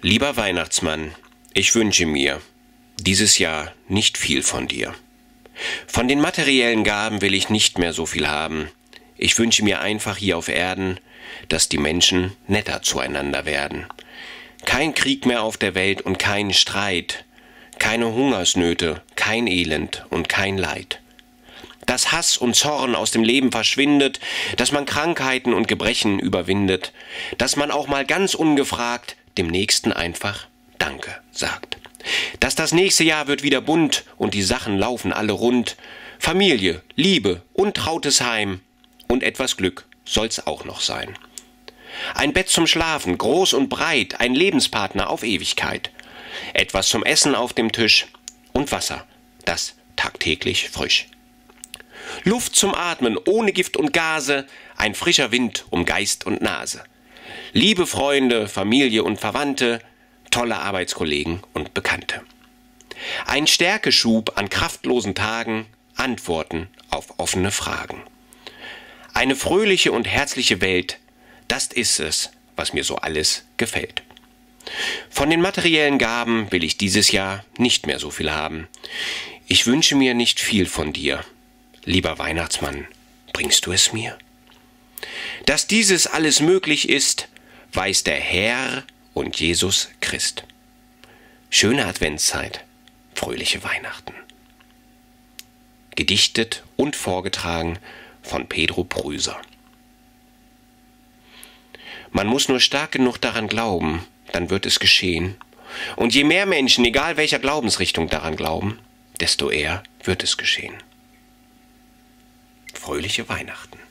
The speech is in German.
Lieber Weihnachtsmann, ich wünsche mir dieses Jahr nicht viel von dir. Von den materiellen Gaben will ich nicht mehr so viel haben. Ich wünsche mir einfach hier auf Erden, dass die Menschen netter zueinander werden. Kein Krieg mehr auf der Welt und kein Streit, keine Hungersnöte, kein Elend und kein Leid. Dass Hass und Zorn aus dem Leben verschwindet, dass man Krankheiten und Gebrechen überwindet, dass man auch mal ganz ungefragt dem Nächsten einfach Danke sagt. Dass das nächste Jahr wird wieder bunt und die Sachen laufen alle rund. Familie, Liebe und trautes Heim und etwas Glück soll's auch noch sein. Ein Bett zum Schlafen, groß und breit, ein Lebenspartner auf Ewigkeit. Etwas zum Essen auf dem Tisch und Wasser, das tagtäglich frisch. Luft zum Atmen ohne Gift und Gase, ein frischer Wind um Geist und Nase. Liebe Freunde, Familie und Verwandte, tolle Arbeitskollegen und Bekannte. Ein Stärkeschub an kraftlosen Tagen, Antworten auf offene Fragen. Eine fröhliche und herzliche Welt, das ist es, was mir so alles gefällt. Von den materiellen Gaben will ich dieses Jahr nicht mehr so viel haben. Ich wünsche mir nicht viel von dir. Lieber Weihnachtsmann, bringst du es mir? Dass dieses alles möglich ist, weiß der Herr und Jesus Christ. Schöne Adventszeit, fröhliche Weihnachten. Gedichtet und vorgetragen von Pedro Prüser. Man muss nur stark genug daran glauben, dann wird es geschehen. Und je mehr Menschen, egal welcher Glaubensrichtung, daran glauben, desto eher wird es geschehen. Fröhliche Weihnachten.